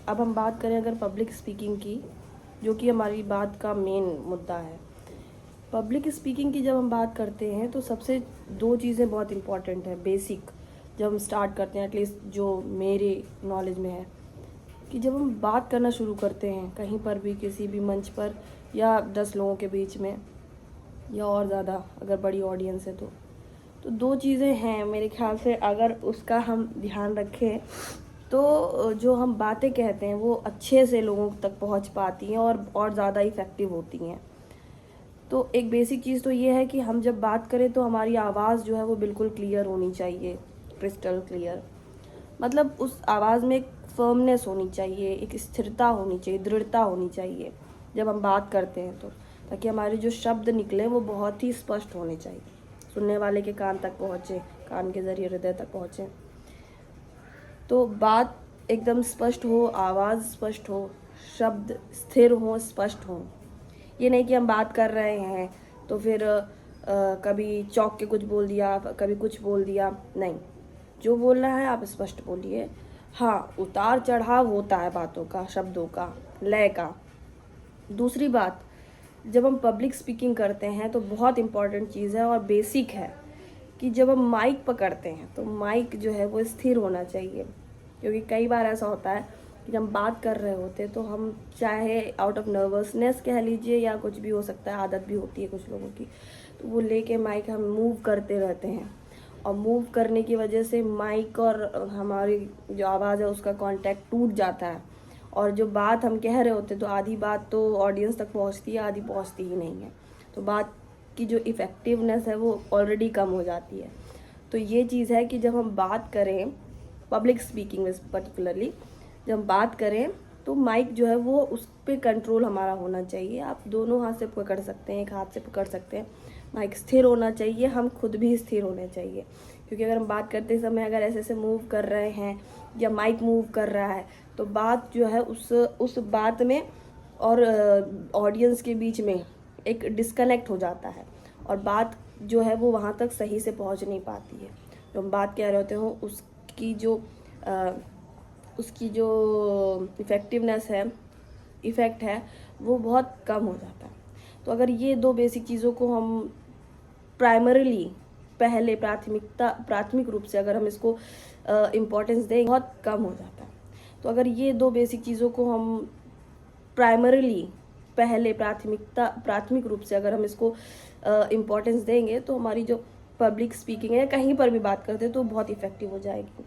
अब हम बात करें अगर पब्लिक स्पीकिंग की, जो कि हमारी बात का मेन मुद्दा है। पब्लिक स्पीकिंग की जब हम बात करते हैं तो सबसे दो चीज़ें बहुत इम्पॉर्टेंट है, बेसिक जब हम स्टार्ट करते हैं, एटलीस्ट जो मेरे नॉलेज में है, कि जब हम बात करना शुरू करते हैं कहीं पर भी, किसी भी मंच पर या 10 लोगों के बीच में या और ज़्यादा अगर बड़ी ऑडियंस है तो दो चीज़ें हैं मेरे ख्याल से, अगर उसका हम ध्यान रखें तो जो हम बातें कहते हैं वो अच्छे से लोगों तक पहुंच पाती हैं और ज़्यादा इफ़ेक्टिव होती हैं। तो एक बेसिक चीज़ तो ये है कि हम जब बात करें तो हमारी आवाज़ जो है वो बिल्कुल क्लियर होनी चाहिए, क्रिस्टल क्लियर। मतलब उस आवाज़ में एक फर्मनेस होनी चाहिए, एक स्थिरता होनी चाहिए, दृढ़ता होनी चाहिए जब हम बात करते हैं तो, ताकि हमारे जो शब्द निकले वो बहुत ही स्पष्ट होने चाहिए, सुनने वाले के कान तक पहुँचे, कान के ज़रिए हृदय तक पहुँचे। तो बात एकदम स्पष्ट हो, आवाज़ स्पष्ट हो, शब्द स्थिर हो, स्पष्ट हो। ये नहीं कि हम बात कर रहे हैं तो फिर कभी चौंक के कुछ बोल दिया, कभी कुछ बोल दिया, नहीं। जो बोलना है आप स्पष्ट बोलिए। हाँ, उतार चढ़ाव होता है बातों का, शब्दों का, लय का। दूसरी बात, जब हम पब्लिक स्पीकिंग करते हैं तो बहुत इम्पॉर्टेंट चीज़ है और बेसिक है कि जब हम माइक पकड़ते हैं तो माइक जो है वो स्थिर होना चाहिए। क्योंकि कई बार ऐसा होता है कि जब हम बात कर रहे होते हैं तो हम चाहे आउट ऑफ नर्वसनेस कह लीजिए या कुछ भी हो सकता है, आदत भी होती है कुछ लोगों की, तो वो लेके माइक हम मूव करते रहते हैं और मूव करने की वजह से माइक और हमारी जो आवाज़ है उसका कांटेक्ट टूट जाता है और जो बात हम कह रहे होते तो आधी बात तो ऑडियंस तक पहुंचती है, आधी पहुंचती ही नहीं है। तो बात की जो इफ़ेक्टिवनेस है वो ऑलरेडी कम हो जाती है। तो ये चीज़ है कि जब हम बात करें पब्लिक स्पीकिंग में पर्टिकुलरली, जब हम बात करें तो माइक जो है वो उस पर कंट्रोल हमारा होना चाहिए। आप दोनों हाथ से पकड़ सकते हैं, एक हाथ से पकड़ सकते हैं। माइक स्थिर होना चाहिए, हम खुद भी स्थिर होने चाहिए। क्योंकि अगर हम बात करते समय अगर ऐसे ऐसे मूव कर रहे हैं या माइक मूव कर रहा है तो बात जो है उस बात में और ऑडियंस के बीच में एक डिस्कनेक्ट हो जाता है और बात जो है वो वहाँ तक सही से पहुँच नहीं पाती है। जो हम बात कह रहे होते हो उसकी जो इफ़ेक्टिवनेस है, इफ़ेक्ट है, वो बहुत कम हो जाता है। तो अगर ये दो बेसिक चीज़ों को हम प्राइमरीली पहले प्राथमिक रूप से अगर हम इसको इम्पोर्टेंस दें, बहुत कम हो जाता है। तो अगर ये दो बेसिक चीज़ों को हम प्राइमरीली पहले प्राथमिक रूप से अगर हम इसको इम्पोर्टेंस देंगे तो हमारी जो पब्लिक स्पीकिंग है, कहीं पर भी बात करते हैं तो बहुत इफ़ेक्टिव हो जाएगी।